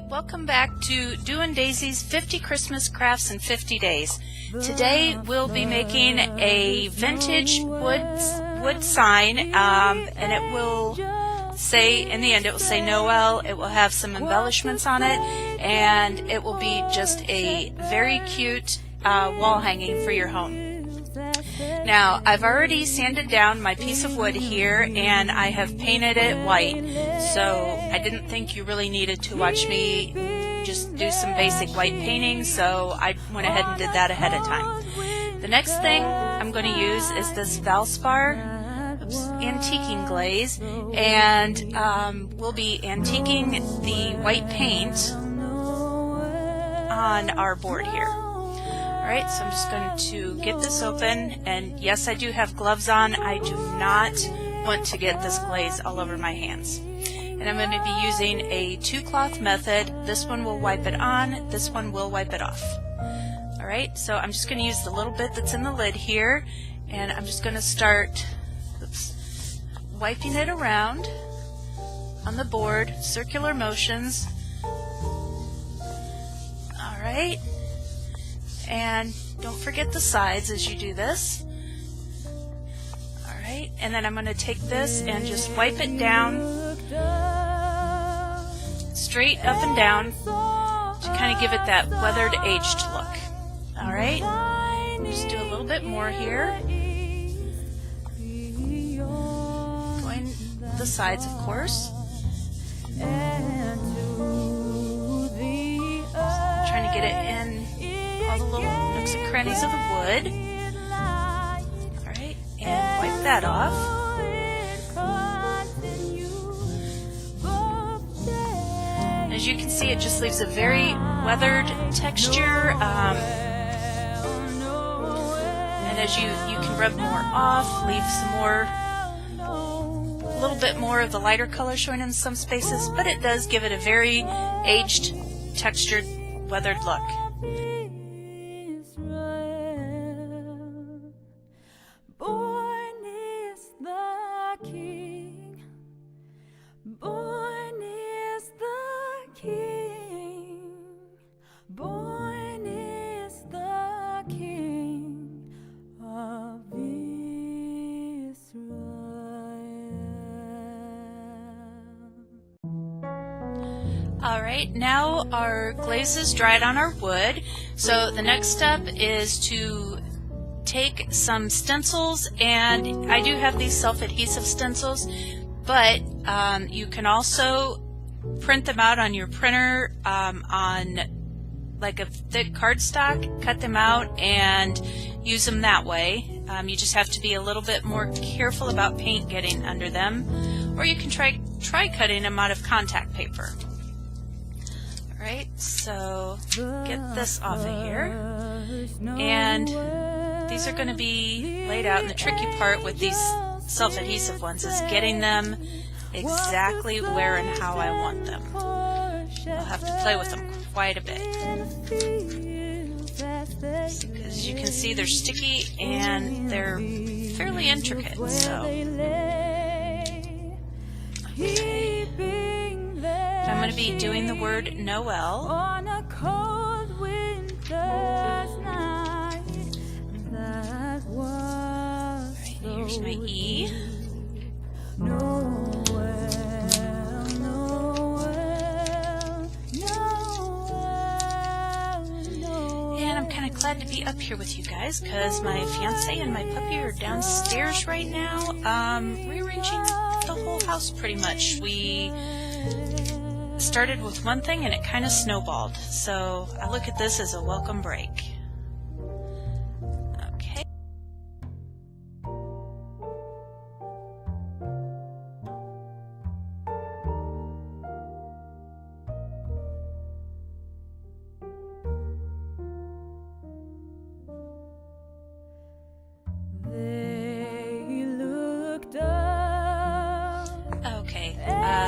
Welcome back to Doin' Daisy's 50 Christmas Crafts in 50 Days. Today we'll be making a vintage wood sign, and it will say, in the end it will say Noel. It will have some embellishments on it, and it will be just a very cute wall hanging for your home. Now, I've already sanded down my piece of wood here, and I have painted it white, so I didn't think you really needed to watch me just do some basic white painting, so I went ahead and did that ahead of time. The next thing I'm going to use is this Valspar antiquing glaze, and we'll be antiquing the white paint on our board here. Alright, so I'm just going to get this open, and yes, I do have gloves on. I do not want to get this glaze all over my hands. And I'm going to be using a two-cloth method. This one will wipe it on, this one will wipe it off. Alright, so I'm just going to use the little bit that's in the lid here, and I'm just going to start wiping it around on the board, circular motions. Alright. And don't forget the sides as you do this. Alright, and then I'm going to take this and just wipe it down, straight up and down, to kind of give it that weathered, aged look. Alright, just do a little bit more here. Going the sides, of course. Trying to get it in all the little nooks and crannies of the wood. Alright, and wipe that off. And as you can see, it just leaves a very weathered texture. And as you can rub more off, leave some more, a little bit more of the lighter color showing in some spaces, but it does give it a very aged, textured, weathered look. Alright, now our glaze is dried on our wood, so the next step is to take some stencils, and I do have these self-adhesive stencils, but you can also print them out on your printer on like a thick cardstock, cut them out and use them that way. You just have to be a little bit more careful about paint getting under them, or you can try cutting them out of contact paper. Alright, so get this off of here, and these are going to be laid out, and the tricky part with these self-adhesive ones is getting them exactly where and how I want them. I'll have to play with them quite a bit. As you can see, they're sticky and they're fairly intricate, so okay. I'm going to be doing the word Noel. On a cold winter's night, that was right, here's my E. Noel, Noel, Noel. And I'm kind of glad to be up here with you guys because my fiance and my puppy are downstairs right now, rearranging the whole house pretty much. We started with one thing and it kind of snowballed, so I look at this as a welcome break. Okay.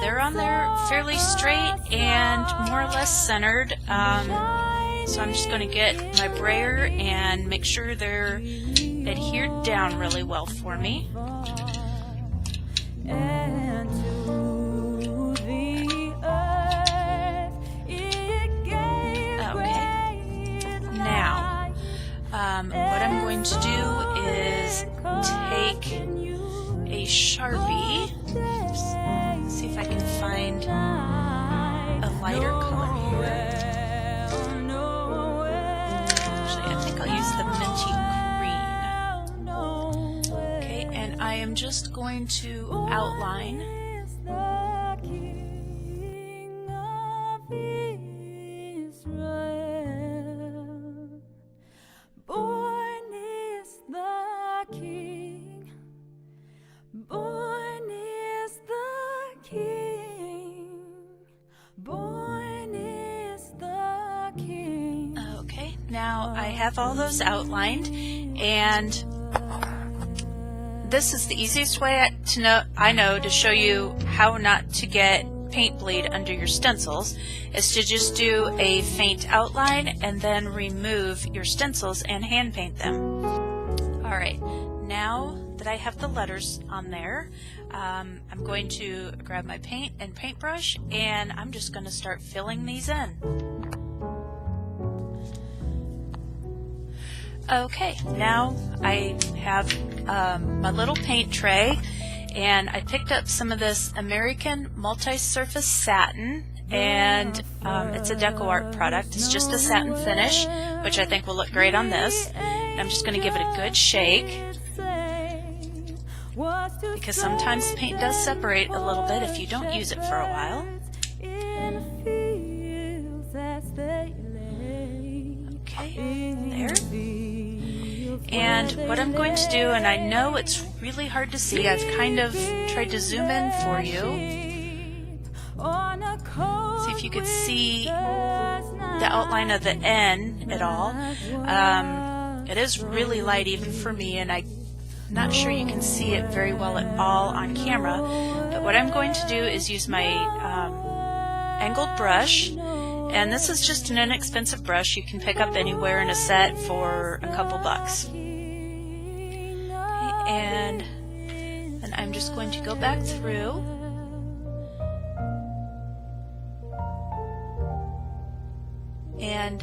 They're on there fairly straight and more or less centered, so I'm just going to get my brayer and make sure they're adhered down really well for me. going to do is take a Sharpie. Oops, see if I can find a lighter color here. Actually, I think I'll use the minty green. Okay, and I am just going to outline. Okay, now I have all those outlined, and this is the easiest way I know to show you how not to get paint bleed under your stencils, is to just do a faint outline and then remove your stencils and hand paint them. Alright, now that I have the letters on there, I'm going to grab my paint and paintbrush, and I'm just going to start filling these in. Okay, now I have my little paint tray, and I picked up some of this American multi-surface satin, and it's a Deco Art product. It's just a satin finish, which I think will look great on this. And I'm just going to give it a good shake, because sometimes paint does separate a little bit if you don't use it for a while. Okay, there. And what I'm going to do, and I know it's really hard to see, I've kind of tried to zoom in for you. See if you could see the outline of the N at all. It is really light even for me, and I'm not sure you can see it very well at all on camera. But what I'm going to do is use my angled brush. And this is just an inexpensive brush you can pick up anywhere in a set for a couple bucks. Okay, and then I'm just going to go back through. And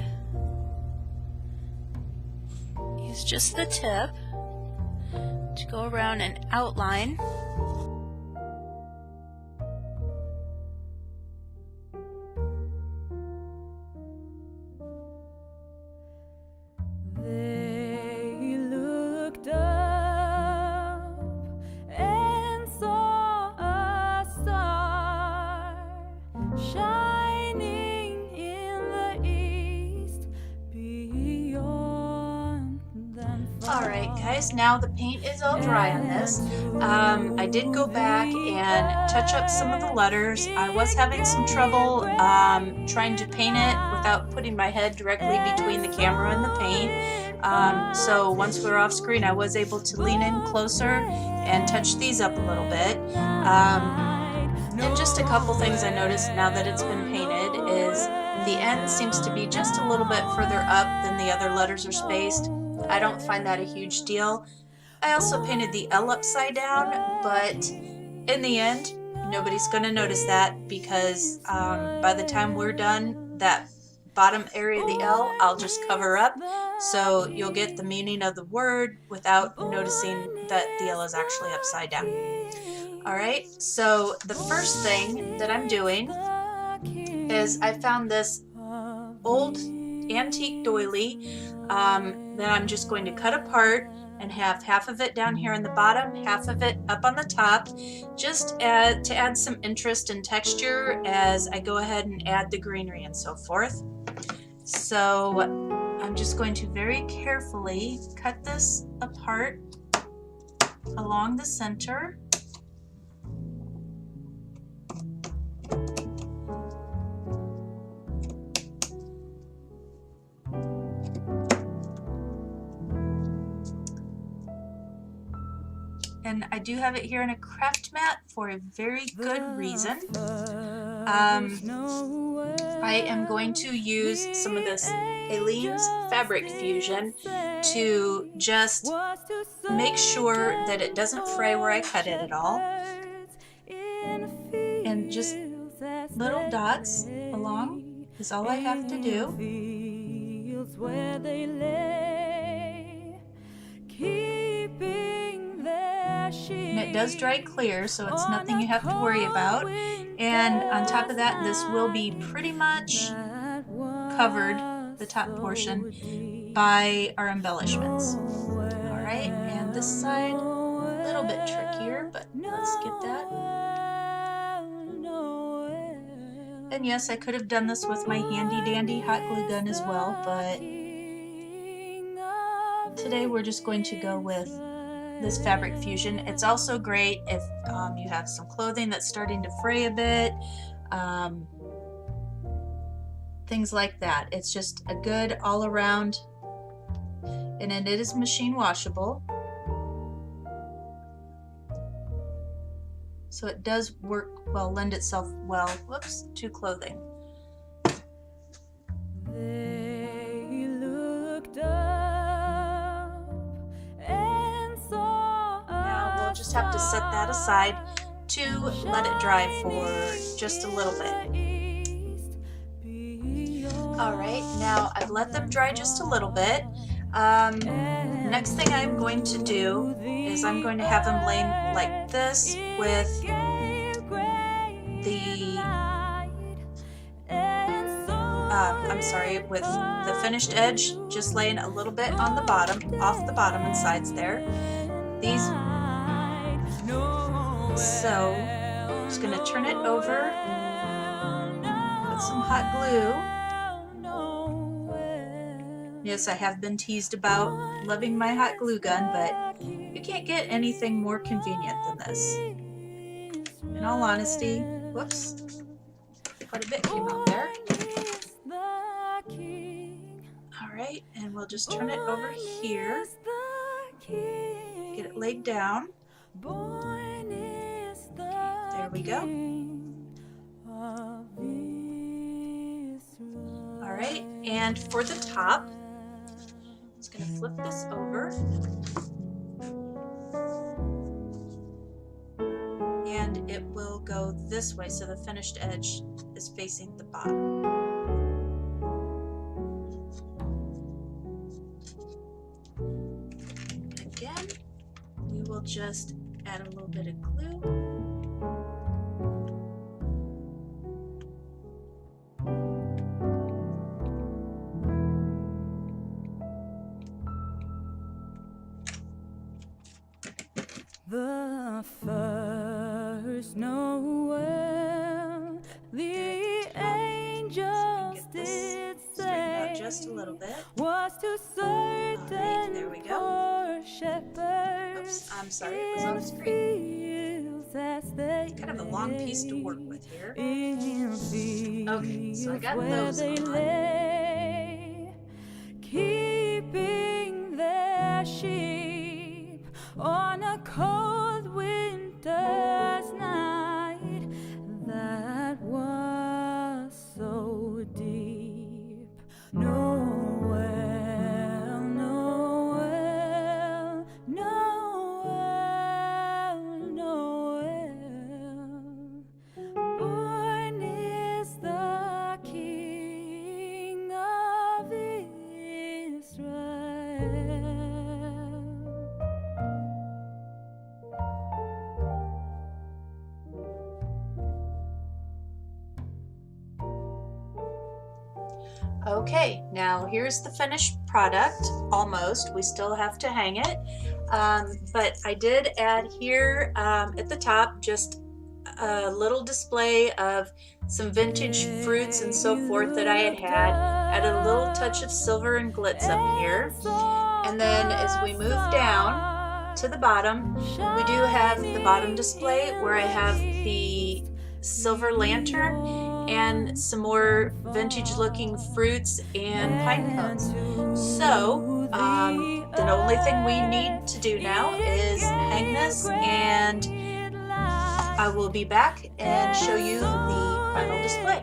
use just the tip to go around and outline. Alright guys, now the paint is all dry on this. I did go back and touch up some of the letters. I was having some trouble trying to paint it without putting my head directly between the camera and the paint. So once we were off screen, I was able to lean in closer and touch these up a little bit. And just a couple things I noticed now that it's been painted is the N seems to be just a little bit further up than the other letters are spaced. I don't find that a huge deal. I also painted the L upside down, but in the end, nobody's going to notice that because by the time we're done, that bottom area of the L, I'll just cover up, so you'll get the meaning of the word without noticing that the L is actually upside down. Alright, so the first thing that I'm doing is I found this old antique doily that I'm just going to cut apart and have half of it down here on the bottom, half of it up on the top, just to add some interest and texture as I go ahead and add the greenery and so forth. So I'm just going to very carefully cut this apart along the center. And I do have it here in a craft mat for a very good reason. I am going to use some of this Aleene's Fabric Fusion to just make sure that it doesn't fray where I cut it at all. And just little dots along is all I have to do. it does dry clear, so it's nothing you have to worry about. And on top of that, this will be pretty much covered, the top portion, by our embellishments. Alright, and this side, a little bit trickier, but let's get that. And yes, I could have done this with my handy dandy hot glue gun as well, but today we're just going to go with this fabric fusion. It's also great if you have some clothing that's starting to fray a bit, things like that. It's just a good all around, and it is machine washable. So it does work well, lend itself well, whoops, to clothing. They looked up and saw. Now we'll just have to set that aside to let it dry for just a little bit. Alright, now I've let them dry just a little bit. Next thing I'm going to do is I'm going to have them laying like this with with the finished edge just laying a little bit on the bottom, off the bottom and sides there. So I'm just going to turn it over with some hot glue. Yes, I have been teased about loving my hot glue gun, but you can't get anything more convenient than this. In all honesty, whoops, quite a bit came out there. Alright, and we'll just turn it over here, get it laid down. There we go. Alright, and for the top, I'm just going to flip this over. And it will go this way, so the finished edge is facing the bottom. Again, we will just add a little bit of glue. The first Noel, the angels did say, just a little bit. Was to certain there we go. poor shepherds. Oops, I'm sorry, it was on the screen. It's kind of a long piece to work with here. Okay, so I got those on. Lay, keeping their sheep on a cold winter's night that was so deep. Noel, Noel, Noel, Noel, born is the King of Israel. Okay, now here's the finished product, almost. We still have to hang it, but I did add here at the top just a little display of some vintage fruits and so forth that I had added a little touch of silver and glitz up here, and then as we move down to the bottom, we do have the bottom display where I have the silver lantern and some more vintage looking fruits and pine cones. So the only thing we need to do now is hang this, and I will be back and show you the final display.